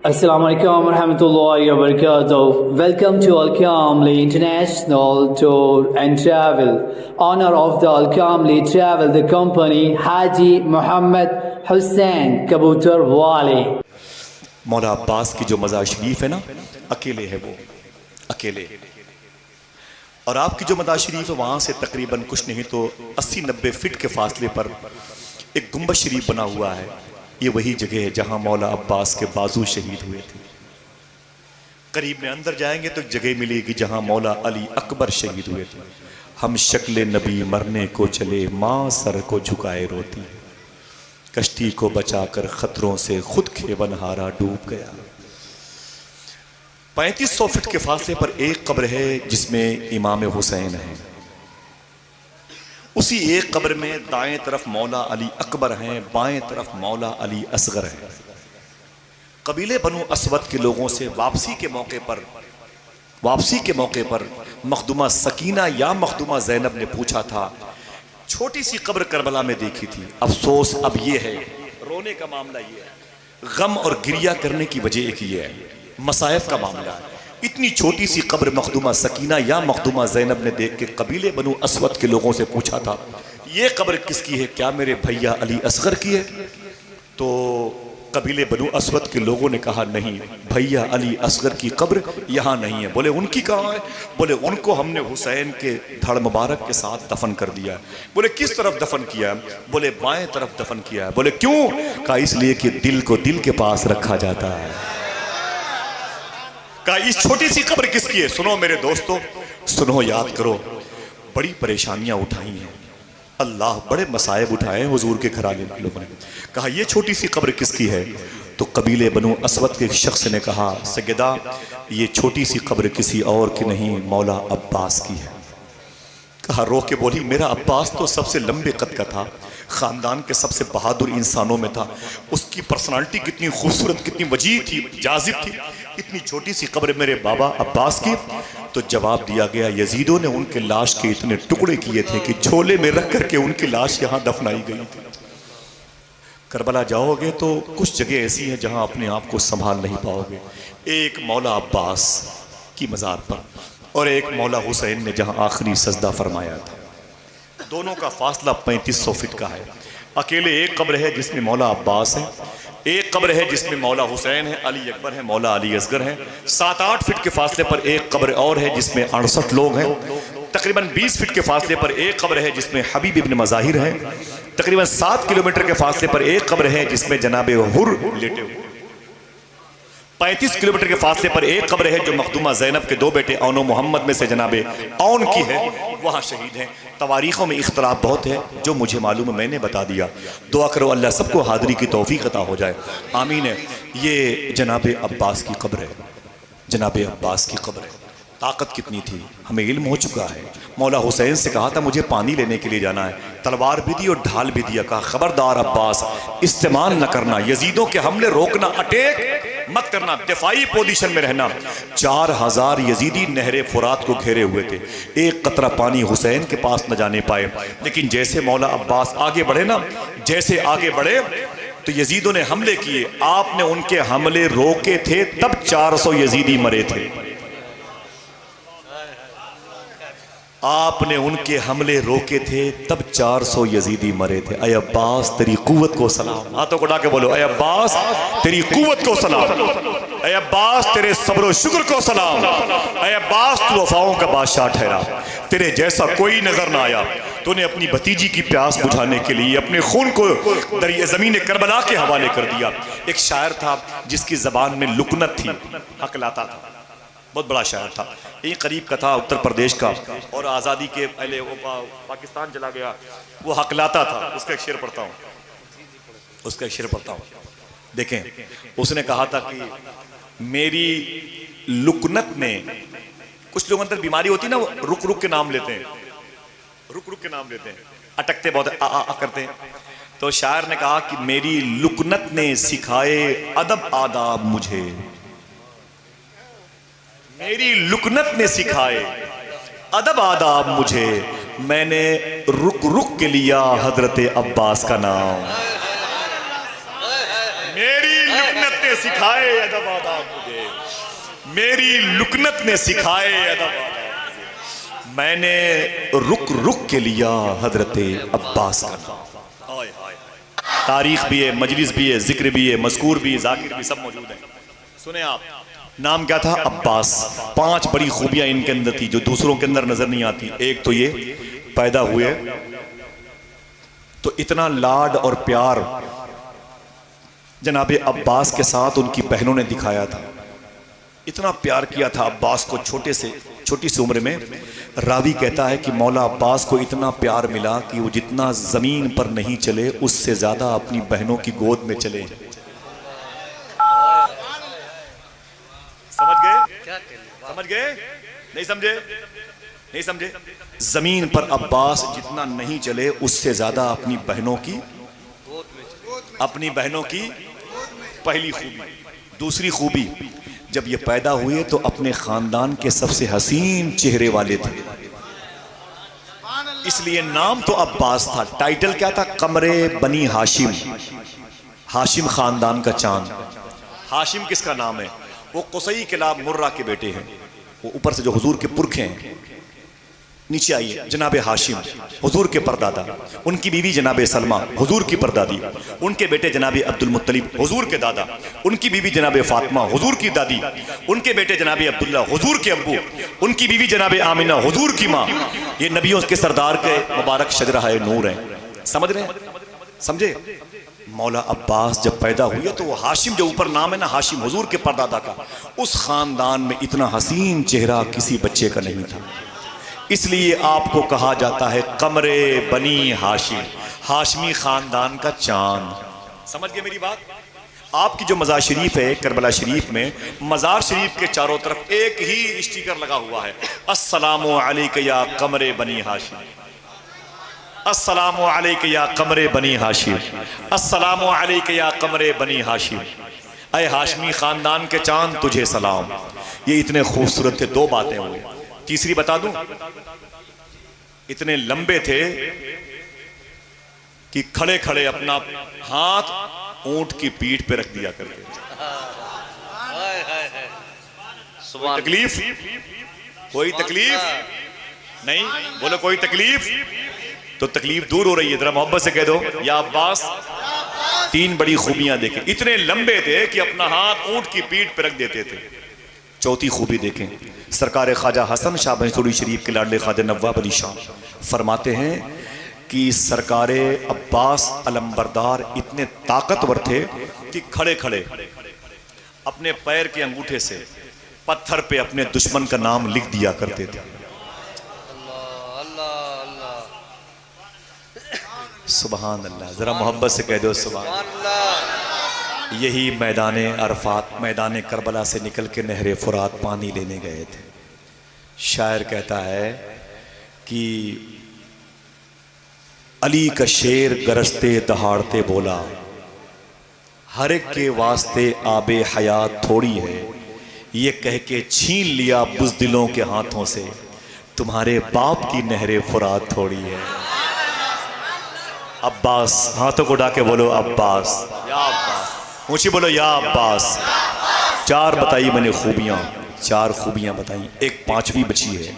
Assalamu alaikum warahmatullahi wabarakatuh. Welcome to Al-Kamli International Tour and Travel. Honor of the Al-Kamli Travel, the company Haji Muhammad Hussain Kabutar Wali. मौला अब्बास की जो मज़ार शरीफ है ना, अकेले है वो, अकेले। और आपकी जो मज़ार शरीफ है वहाँ से तकरीबन कुछ नहीं तो 80-90 फीट के फासले पर एक गुंबद शरीफ बना हुआ है। ये वही जगह है जहाँ मौला अब्बास के बाजू शहीद हुए थे। करीब में अंदर जाएंगे तो जगह मिलेगी जहाँ मौला अली अकबर शहीद हुए थे। हम शक्ल नबी मरने को चले, माँ सर को झुकाए रोती, कश्ती को बचाकर खतरों से खुद खेवनहारा डूब गया। 3500 फीट के फासले पर एक कब्र है जिसमें इमाम हुसैन है। उसी एक कब्र में दाएं तरफ मौला अली अकबर हैं, बाएं तरफ मौला अली असगर हैं। कबीले बनु असवद के लोगों से वापसी के मौके पर मखदूमा सकीना या मखदूमा जैनब ने पूछा था, छोटी सी कब्र करबला में देखी थी, अफसोस अब ये है, रोने का मामला ये है, गम और गिरिया करने की वजह एक ये है, मसायब का मामला है। इतनी छोटी सी कब्र मखदूमा सकीना या मखदूमा जैनब ने देख के कबीले बनु असवद के लोगों से पूछा था, ये कब्र किसकी है, क्या मेरे भैया अली असगर की है? तो कबीले बनु असवद के लोगों ने कहा, नहीं, भैया अली असगर की कब्र यहाँ नहीं है। बोले उनकी कहाँ है? बोले उनको हमने हुसैन के धड़ मुबारक के साथ दफन कर दिया है। बोले किस तरफ दफन किया है? बोले बाएं तरफ दफन किया है। बोले क्यों? कहा इसलिए कि दिल को दिल के पास रखा जाता है। कहा इस छोटी सी कब्र किसकी है? सुनो मेरे दोस्तों, सुनो, याद करो, बड़ी परेशानियां उठाई हैं अल्लाह, बड़े मसायब उठाए हुजूर के घराने के लोगों ने। कहा ये छोटी सी कब्र किसकी है? तो कबीले बनु असवद के एक शख्स ने कहा, सैयदा ये छोटी सी कब्र किसी और की नहीं, मौला अब्बास की है। कहा रो के बोली, मेरा अब्बास तो सबसे लंबे कद का था, ख़ानदान के सबसे बहादुर इंसानों में था, उसकी पर्सनालिटी कितनी खूबसूरत, कितनी वजीह थी, जाजिब थी, इतनी छोटी सी कब्र मेरे बाबा अब्बास की। तो जवाब दिया गया, यजीदों ने उनके लाश के इतने टुकड़े किए थे कि झोले में रख करके उनकी लाश यहाँ दफनाई गई थी। करबला जाओगे तो कुछ जगह ऐसी है जहाँ अपने आप को संभाल नहीं पाओगे। एक मौला अब्बास की मज़ार पर और एक मौला हुसैन ने जहाँ आखिरी सजदा फरमाया था, दोनों का फासला 3500 फीट का है। अकेले एक कब्र है जिसमें मौला अब्बास है, एक कब्र है जिसमें मौला हुसैन है, अली अकबर है, मौला अली असगर है। 7-8 फीट के फासले पर एक कब्र और है जिसमें 68 लोग हैं। तकरीबन 20 फीट के फासले पर एक कब्र है जिसमें हबीब इब्न मज़ाहिर है। तकरीबन 7 किलोमीटर के फासले पर एक कब्र है जिसमें जनाबे हुर लेटे हुए। 35 किलोमीटर के फासले पर एक कब्र है जो मखदूमा जैनब के 2 बेटे औन और मोहम्मद में से जनाबे औन की है, वहाँ शहीद हैं। तवारीखों में इख्तलाफ बहुत है, जो मुझे मालूम है मैंने बता दिया। दुआ करो अल्लाह सबको हाज़री की तौफीक अता हो जाए, आमीन है। ये जनाबे अब्बास की कब्र है, जनाबे अब्बास की कब्र है। ताकत कितनी थी हमें इल्म हो चुका है। मौला हुसैन से कहा था मुझे पानी लेने के लिए जाना है, तलवार भी दी और ढाल भी दिया। कहा खबरदार अब्बास, इस्तेमाल न करना, यजीदों के हमले रोकना, अटैक मत करना, दिफाई पोजीशन में रहना। 4000 यजीदी नहरे फुरात को घेरे हुए थे, एक कतरा पानी हुसैन के पास न जाने पाए। लेकिन जैसे मौला अब्बास आगे बढ़े ना, जैसे आगे बढ़े तो यजीदों ने हमले किए। आपने उनके हमले रोके थे तब 400 यजीदी मरे थे। आपने उनके हमले रोके थे तब 400 यजीदी मरे थे। अय अब्बास तेरी कुव्वत को सलाम, हाथों को उठा के बोलो, अय अब्बास तेरी कुव्वत को सलाम, अय अब्बास तेरे सब्र और शुक्र को सलाम, अय अब्बास तू वफाओं का बादशाह ठहरा, तेरे जैसा कोई नजर ना आया। तूने अपनी भतीजी की प्यास बुझाने के लिए अपने खून को दरिया ज़मीन करबला के हवाले कर दिया। एक शायर था जिसकी ज़बान में लुकनत थी, हकलाता था, बहुत बड़ा शायर था। ये करीब का था, उत्तर प्रदेश का, और आज़ादी के पहले वो पाकिस्तान चला गया, वो हकलाता था। उसका एक शेर पढ़ता हूँ, उसका एक शेर पढ़ता हूँ। देखें, उसने कहा था कि मेरी लुकनत ने, कुछ लोगों अंदर बीमारी होती है ना, वो रुक रुक के नाम लेते हैं, रुक रुक के नाम लेते हैं, अटकते बहुत आ करते हैं। तो शायर ने कहा कि मेरी लुकनत ने सिखाए अदब आदाब मुझे, मेरी लुकनत ने सिखाए अदब आदाब मुझे, मैंने रुक रुक के लिया हजरत अब्बास का नाम। मेरी लुकनत ने सिखाए अदब आदाब मुझे, मेरी लुकनत ने सिखाए अदब आदाब। मैंने रुक रुक के लिया हजरते अब्बास का नाम। हाय हाय, तारीख भी है, मजलिस भी है, जिक्र भी है, मज़कूर भी, जाकिर भी, सब मौजूद है। सुने आप, नाम क्या था? अब्बास। 5 बड़ी खूबियां इनके अंदर थी जो दूसरों के अंदर नजर नहीं आती। एक तो ये पैदा हुए तो इतना लाड और प्यार जनाबे अब्बास के साथ उनकी बहनों ने दिखाया था। इतना प्यार किया था अब्बास को छोटी सी उम्र में। रावी कहता है कि मौला अब्बास को इतना प्यार मिला कि वो जितना जमीन पर नहीं चले उससे ज्यादा अपनी बहनों की गोद में चले। समझ गए? समझ गए? नहीं समझे? नहीं समझे? जमीन पर अब्बास जितना नहीं चले उससे ज्यादा अपनी बहनों की पहली खूबी। दूसरी खूबी, जब ये पैदा हुए तो अपने खानदान के सबसे हसीन चेहरे वाले थे, इसलिए नाम तो अब्बास था। टाइटल क्या था? कमरे बनी हाशिम, हाशिम खानदान का चांद। हाशिम किसका नाम है? वो कुसई किलाब मुर्रा के बेटे हैं। वो ऊपर से जो हुजूर के पुरखे हैं, नीचे आइए, जनाबे हाशिम हुजूर के परदादा, उनकी बीवी जनाबे सलमा हुजूर की परदादी, उनके बेटे जनाबे अब्दुल मुत्तलिब हुजूर के दादा, उनकी बीवी जनाबे फातिमा हुजूर की दादी, उनके बेटे जनाबे अब्दुल्ला हुजूर के अब्बू, उनकी बीवी जनाबे आमिना हुजूर की माँ। ये नबियों के सरदार के मुबारक शजरा है, नूर है। समझ रहे हैं? समझे? मौला अब्बास जब पैदा हुए तो वो हाशिम, जो ऊपर नाम है ना हाशिम हुजूर के परदादा का, उस खानदान में इतना हसीन चेहरा किसी बच्चे का नहीं था। इसलिए आपको कहा जाता है कमरे बनी हाशिम, हाशमी खानदान का चांद। समझ गए मेरी बात? आपकी जो मज़ार शरीफ है करबला शरीफ में, मज़ार शरीफ के चारों तरफ एक ही स्टिकर लगा हुआ है, अस्सलामु अलैका या कमरे बनी हाशिम, अस्सलामु अलैका या कमरे बनी हाशिम, अस्सलामु अलैका या कमरे बनी हाशिम। अय हाशमी खानदान के चांद तुझे सलाम। ये इतने खूबसूरत थे। 2 बातें हुई, तीसरी बता दूं, इतने लंबे थे कि खड़े खड़े अपना हाथ ऊंट की पीठ पे रख दिया करते। कोई तकलीफ नहीं? बोलो कोई तकलीफ? तो तकलीफ दूर हो रही है। जरा मोहब्बत से कह दो या अब्बास। 3 बड़ी खूबियां देखें, इतने लंबे थे कि अपना हाथ ऊंट की पीठ पे रख देते थे। चौथी खूबी देखें, सरकार ख्वाजा हसन शाह बंसुरी शरीफ के लाडले ख्वाजा नवाब अली शाह फरमाते हैं कि सरकार अब्बास अलंबरदार इतने ताकतवर थे कि खड़े खड़े अपने पैर के अंगूठे से पत्थर पे अपने दुश्मन का नाम लिख दिया करते थे। सुभान अल्लाह। जरा मोहब्बत से कह दो सुभान अल्लाह। यही मैदाने अरफात, मैदाने करबला से निकल के नहरे फुरात पानी लेने गए थे। शायर कहता है कि अली का शेर गरजते दहाड़ते बोला, हर एक के वास्ते आबे हयात थोड़ी है, ये कह के छीन लिया बुज़दिलों के हाथों से, तुम्हारे बाप की नहरे फुरात थोड़ी है। अब्बास, हाथों को उठा के बोलो अब्बास, या अब्बास, ऊंची बोलो या अब्बास। 4 बताई मैंने खूबियाँ, 4 खूबियाँ बताई, एक 5वीं बची है।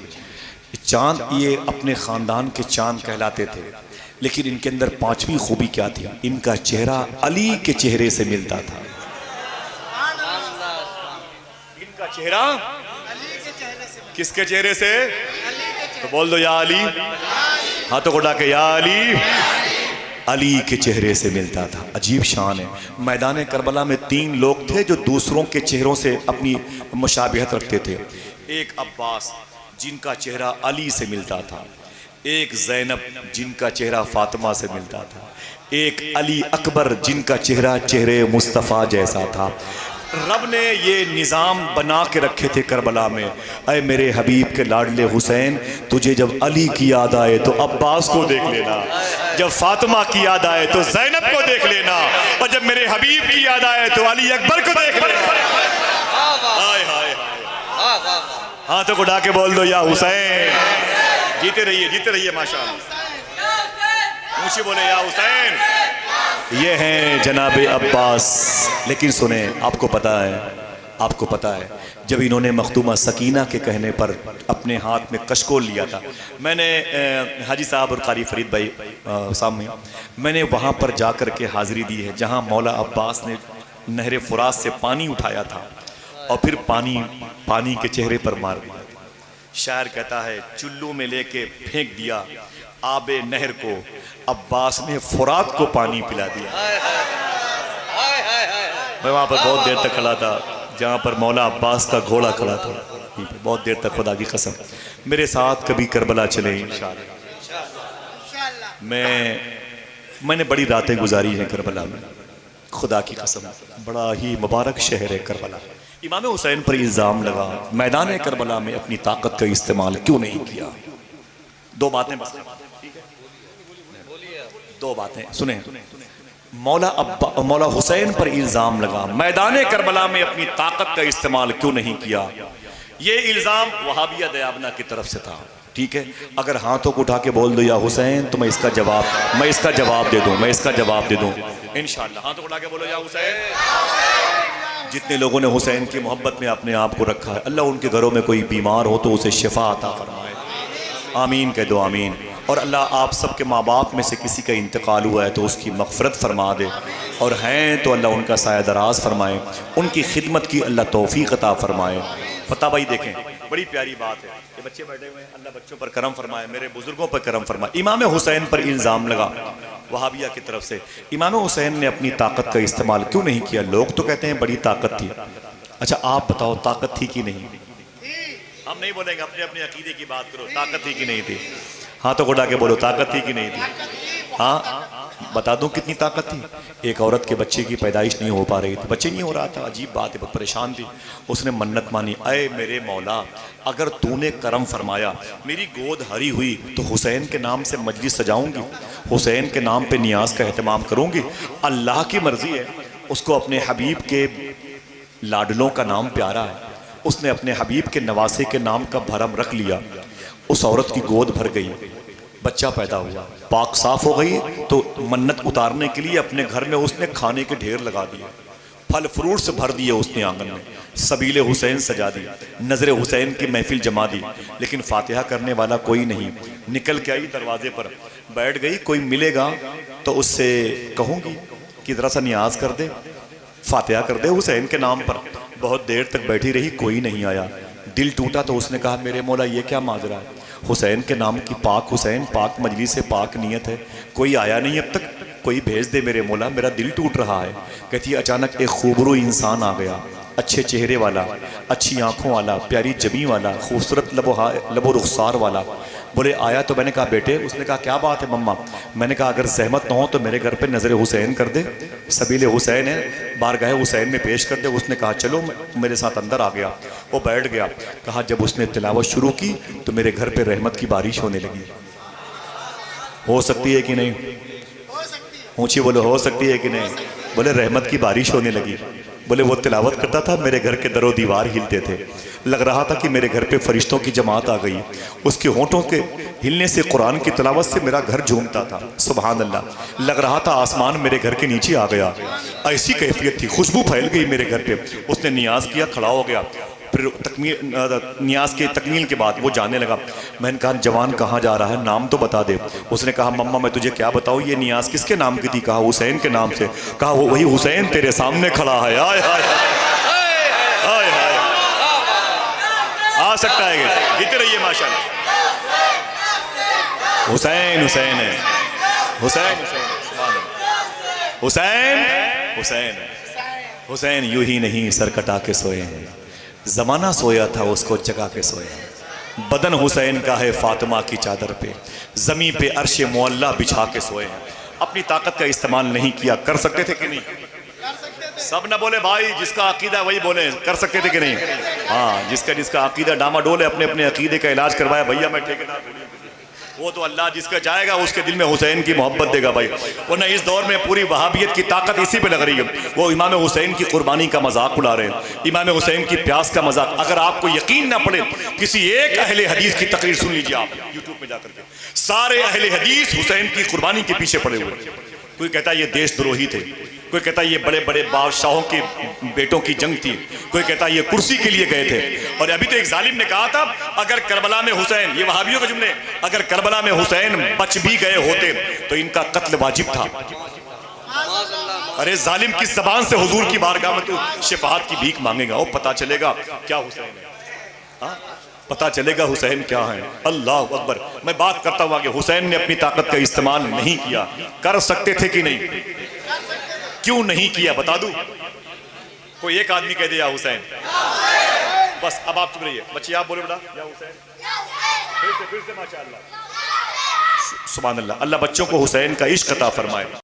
चांद, ये अपने ख़ानदान के चांद कहलाते थे, लेकिन इनके अंदर 5वीं खूबी क्या थी? इनका चेहरा अली के चेहरे से मिलता था। इनका चेहरा किसके चेहरे से? तो बोल दो या अली, हाथों को उठा के या अली। अली के चेहरे से मिलता था। अजीब शान है। मैदान करबला में 3 लोग थे जो दूसरों के चेहरों से अपनी मुशाबिहत रखते थे। एक अब्बास जिनका चेहरा अली से मिलता था, एक ज़ैनब जिनका चेहरा फातिमा से मिलता था, एक अली अकबर जिनका चेहरा चेहरे मुस्तफ़ा जैसा था। रब ने ये निज़ाम बना के रखे थे करबला में। अय मेरे हबीब के लाडले हुसैन, तुझे जब अली की याद आए तो अब्बास को देख लेना, जब फातिमा की याद आए तो ज़ैनब को देख लेना, और जब मेरे हबीब की याद आए तो अली अकबर को देख लेना। हाय हाय, हाथों को उठा के बोल दो या हुसैन। जीते रहिए माशाअल्लाह। ऊंची बोले या हुसैन। ये हैं जनाब अब्बास। लेकिन सुने, आपको पता है जब इन्होंने मखदूमा सकीना के कहने पर अपने हाथ में कशकोल लिया था, मैंने हाजी साहब और कारी फरीद भाई सामने, मैंने वहाँ पर जा कर के हाज़िरी दी है जहाँ मौला अब्बास ने नहर फुरात से पानी उठाया था और फिर पानी के चेहरे पर मार दिया। शायर कहता है चुल्लू में लेके फेंक दिया आबे नहर को, अब्बास ने फुरात को पानी पिला दिया। मैं वहाँ पर बहुत देर तक खड़ा था जहाँ पर मौला अब्बास का घोड़ा खड़ा था, बहुत देर तक, खुदा की कसम। मेरे साथ कभी करबला चले इंशाअल्लाह। मैंने बड़ी रातें गुजारी हैं करबला में, खुदा की कसम। बड़ा ही मुबारक शहर है करबला। इमाम हुसैन पर इल्ज़ाम लगा मैदान करबला में अपनी ताकत का इस्तेमाल क्यों नहीं किया। दो बातें बस, दो बातें सुने। मौला हुसैन पर इल्ज़ाम लगा मैदान करबला में अपनी ताकत का इस्तेमाल क्यों नहीं किया। ये इल्ज़ाम वहाबिया दयाबना की तरफ से था, ठीक है। अगर हाथों को उठा के बोल दो या हुसैन तो मैं इसका जवाब दे दूं इंशाअल्लाह। हाथों को उठा के बोलो या हुसैन। जितने लोगों ने हुसैन की मोहब्बत में अपने आप को रखा है, अल्लाह उनके घरों में कोई बीमार हो तो उसे शिफा अता फरमाए, आमीन कह दो, आमीन। और अल्लाह आप सबके माँ बाप में से किसी का इंतकाल हुआ है तो उसकी मग़फ़िरत फरमा दे, और हैं तो अल्लाह उनका साया दराज फरमाए, उनकी खिदमत की अल्लाह तौफ़ीक़ अता फरमाए। पता भाई देखें, बड़ी प्यारी बात है, ये बच्चे बैठे हुए हैं, अल्लाह बच्चों पर करम फरमाए, मेरे बुजुर्गों पर करम फरमाए। इमाम हुसैन पर इल्ज़ाम लगा वहाबिया की तरफ से, इमाम हुसैन ने अपनी ताकत का इस्तेमाल क्यों नहीं किया। लोग तो कहते हैं बड़ी ताकत थी, अच्छा आप बताओ ताकत थी कि नहीं। हम नहीं बोलेंगे, अपने अपने अकीदे की बात करो, ताकत थी कि नहीं थी। हाँ तो उठा के बोलो ताकत थी कि नहीं थी। हाँ बता दूं कितनी ताकत थी। एक औरत के बच्चे की पैदाइश नहीं हो पा रही थी, बच्चे नहीं हो रहा था, अजीब बात है, बहुत परेशान थी। उसने मन्नत मानी, अय मेरे मौला अगर तूने करम फरमाया, मेरी गोद हरी हुई तो हुसैन के नाम से मजलिस सजाऊंगी, हुसैन के नाम पे नियाज का एहतमाम करूंगी। अल्लाह की मर्जी है, उसको अपने हबीब के लाडलों का नाम प्यारा है, उसने अपने हबीब के नवासे के नाम का भरम रख लिया। उस औरत की गोद भर गई, बच्चा पैदा हुआ, पाक साफ हो गई, तो मन्नत उतारने के लिए अपने घर में उसने खाने के ढेर लगा दिए, फल फ्रूट से भर दिए उसने आंगन में, सबीले हुसैन सजा दी, नजर हुसैन की महफिल जमा दी। लेकिन फातिहा करने वाला कोई नहीं। निकल के आई दरवाजे पर बैठ गई, कोई मिलेगा तो उससे कहूंगी कि जरा सा नियाज कर दे, फातिहा कर दे हुसैन के नाम पर। बहुत देर तक बैठी रही, कोई नहीं आया। दिल टूटा तो उसने कहा मेरे मौला ये क्या माजरा है, हुसैन के नाम की पाक हुसैन, पाक मजलिस से पाक नियत है, कोई आया नहीं अब तक, कोई भेज दे मेरे मौला, मेरा दिल टूट रहा है। कहती है अचानक एक खूबरू इंसान आ गया, अच्छे चेहरे वाला, अच्छी आंखों वाला, प्यारी जबी वाला, खूबसूरत लबो रुखसार वाला। बोले आया तो मैंने कहा बेटे, उसने कहा क्या बात है मम्मा। मैंने कहा अगर सहमत न हो तो मेरे घर पे नज़र हुसैन कर दे, सबीले हुसैन है, बारगाह हुसैन में पेश कर दे। उसने कहा चलो, मेरे साथ अंदर आ गया, वो बैठ गया। कहा जब उसने तिलावत शुरू की तो मेरे घर पे रहमत की बारिश होने लगी। हो सकती है कि नहीं, ऊंची बोलो, हो सकती है कि नहीं। बोले रहमत की बारिश होने लगी। बोले वो तिलावत करता था, मेरे घर के दरो दीवार हिलते थे, लग रहा था कि मेरे घर पे फरिश्तों की जमात आ गई। उसके होंठों के हिलने से, कुरान की तिलावत से मेरा घर झूमता था, सुभान अल्लाह। लग रहा था आसमान मेरे घर के नीचे आ गया, ऐसी कैफियत थी, खुशबू फैल गई मेरे घर पे। उसने नियाज किया, खड़ा हो गया, फिर नियाज के तकमील के बाद वो जाने लगा। मैंने कहा जवान कहाँ जा रहा है, नाम तो बता दे। उसने कहा मम्मा मैं तुझे क्या बताऊँ, ये नियाज किसके नाम की थी। कहा हुसैन के नाम से। कहा वो वही हुसैन तेरे सामने खड़ा है। आय हाय हाय हाय, आ सकता है, जीते रहिए माशाल्लाह। हुसैन हुसैन है, हुसैन हुसैन हुसैन हुसैन यूं ही नहीं सर कटा के सोए हैं, जमाना सोया था उसको जगा के सोया। बदन हुसैन का है फातिमा की चादर पे, जमी पे अर्शे मुअल्ला बिछा के सोए हैं। अपनी ताकत का इस्तेमाल नहीं किया, कर सकते थे कि नहीं? सब न बोले भाई, जिसका अकीदा वही बोले, कर सकते थे कि नहीं? हाँ, जिसका अकीदा डामाडोल है, अपने अपने अकीदे का इलाज करवाया। भैया मैं ठेकेदार, वो तो अल्लाह जिसका जाएगा उसके दिल में हुसैन की मोहब्बत देगा भाई। वरना इस दौर में पूरी वहाबियत की ताकत इसी पे लग रही है, वो इमाम हुसैन की कुर्बानी का मजाक उड़ा रहे हैं, इमाम हुसैन की प्यास का मजाक। अगर आपको यकीन ना पड़े, किसी एक अहले हदीस की तकरीर सुन लीजिए आप यूट्यूब में जाकर के, सारे अहले हदीस हुसैन की कुर्बानी के पीछे पड़े हुए। कोई कहता है ये देशद्रोही थे, कोई कहता है ये बड़े बड़े बादशाहों के बेटों की जंग थी, कोई कहता है ये कुर्सी के लिए गए थे। और अभी तो एक जालिम ने कहा था अगर करबला में हुसैन, ये वहाबियों के जुमले, अगर करबला में हुसैन बच भी गए होते तो इनका कत्ल वाजिब था। अरे जालिम किस जबान से हुजूर की बारगाह में तू शिफाअत की भीख मांगेगा? वो पता चलेगा क्या हुसैन है, हाँ पता चलेगा हुसैन क्या है। अल्लाह अकबर। मैं बात करता हूँ कि हुसैन ने अपनी ताकत का इस्तेमाल नहीं किया, कर सकते थे कि नहीं? क्यों नहीं किया बता दूं? कोई एक आदमी कह दे या हुसैन, बस अब आप चुप रहिए। बच्चे आप बोले बेटा या हुसैन, फिर से माशाअल्लाह, सुभान अल्लाह। अल्लाह बच्चों को हुसैन का इश्क अता फरमाए।